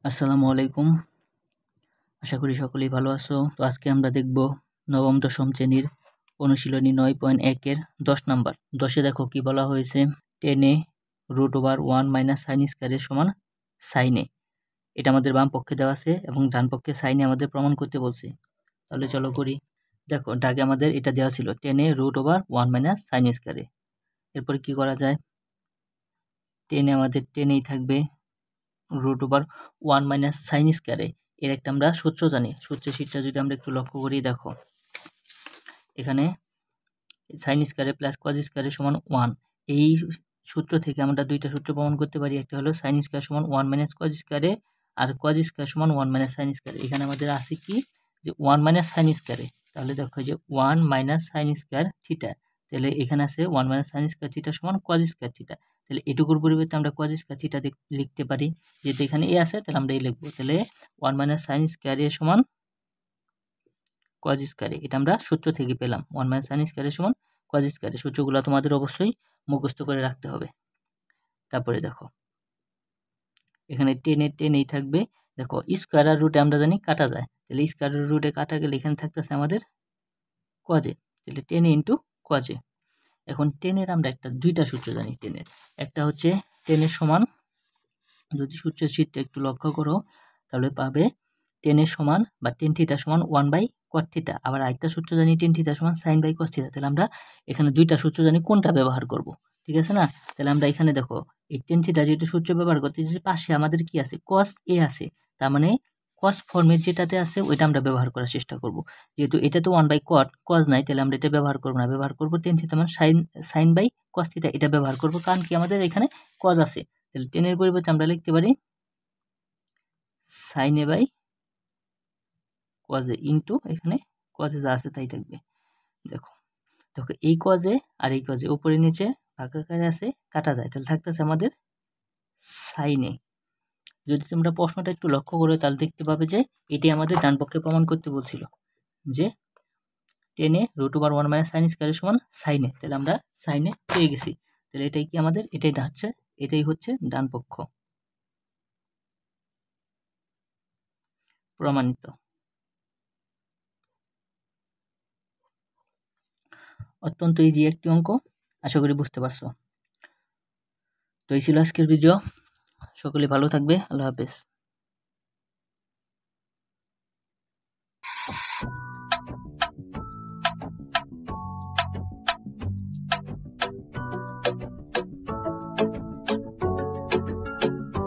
আসসালামু আলাইকুম। আশা করি সকলেই ভালো আছো। তো আজকে আমরা দেখব নবম দশম শ্রেণীর অনুশীলনী 9.1 এর 10 নাম্বার। 10-এ দেখো কি বলা হয়েছে, 10 √1 - sin স্কয়ারের সমান sin এ। এটা আমাদের বাম পক্ষে দেওয়া আছে এবং ডান পক্ষে sin এ আমাদের প্রমাণ করতে বলছে। তাহলে চলো করি। দেখো দাগে আমাদের এটা দেওয়া ছিল 10 √1 - sin স্কয়ারে। এরপর কি করা যায়, 10 আমাদের 10 থাকবে, √1 - sin স্কয়ারে এর একটা আমরা সূত্র জানি। সূত্রের শীটটা যদি আমরা একটু লক্ষ্য করি, দেখো এখানে sin স্কয়ারে প্লাস cos স্কয়ারের সমান 1। এই সূত্র থেকে আমরা দুইটা সূত্র প্রমাণ করতে পারি। একটা হলো sin স্কয়ার সমান 1 - cos স্কয়ারে, আর cos স্কয়ার সমান 1 - sin স্কয়ারে। এখানে আমাদের আছে কি যে 1 - sin স্কয়ারে। তাহলে দেখো যে 1 - sin স্কয়ার থিটা, তাহলে এখানে আছে 1 - sin স্কয়ার থিটা সমান cos স্কয়ার থিটা। তাহলে এটুকুর পরিবর্তে আমরা cos স্কয়ার থিটা লিখতে পারি। যেহেতু এখানে এ আছে তাহলে আমরা এই লিখবো। তাহলে 1 - sin স্কয়ার সমান cos স্কয়ারে, এটা আমরা সূত্র থেকে পেলাম। 1 - sin স্কয়ার সমান cos স্কয়ারে। সূত্রগুলো তোমাদের অবশ্যই মুখস্থ করে রাখতে হবে। তারপরে দেখো এখানে 10 থাকবে। দেখো স্কয়ার আর রুটে আমরা জানি কাটা যায়, তাহলে স্কয়ার আর রুটে কাটা গেলে এখানে থাকতেছে আমাদের cos এ। তাহলে 10 × cos এ। এখন 10 আমরা দুইটা সূত্র জানি 10 একটা হচ্ছে 10 সমান, যদি সূত্রের শীটটা একটু লক্ষ্য করো তাহলে পাবে 10 সমান বা tan থিটা সমান 1/cot থিটা। আবার আরেকটা সূত্র জানি tan থিটা সমান sin/cos থিটা। তাহলে আমরা এখানে দুইটা সূত্র জানি, কোনটা ব্যবহার করব, ঠিক আছে না? তাহলে আমরা এখানে দেখো এই tan থিটা যেটা সূত্র ব্যবহার করতেছি, পাশে আমাদের কি আছে, cos a আছে। তার মানে cos ফর্মের যেটাতে আছে ওইটা আমরা ব্যবহার করার চেষ্টা করব। যেহেতু এটা তো 1/cot, cos নাই, তাহলে আমরা এটা ব্যবহার করব না। ব্যবহার করব tan থিটা মানে sin/cos থিটা, এটা ব্যবহার করব। কারণ কি আমাদের এখানে cos আছে। তাহলে 10 এর পরিবর্তে আমরা লিখতে পারি sin a/cos a ইন্টু এখানে cos a যা আছে তাই থাকবে। দেখো দেখো এই cos a আর এই cos a উপরে নিচে ভাগাকারে আছে, কাটা যায়, তাহলে থাকতেছে আমাদের sin a। যদি তোমরা প্রশ্নটা একটু লক্ষ্য করো তাহলে দেখতে পাবে যে এটি আমাদের ডান পক্ষে প্রমাণ করতে বলছিল যে 10 √1 - sin স্কয়ারের সমান sin a। তাহলে আমরা sin a পেয়ে গেছি। তাহলে এটাই কি আমাদের, এটাই হচ্ছে ডান পক্ষ, প্রমাণিত। অত্যন্ত ইজি একটি অঙ্ক, আশা করি বুঝতে পারছো। তো এই ছিল আজকের ভিডিও। সকলে ভালো থাকবে। আল্লাহ হাফেজ।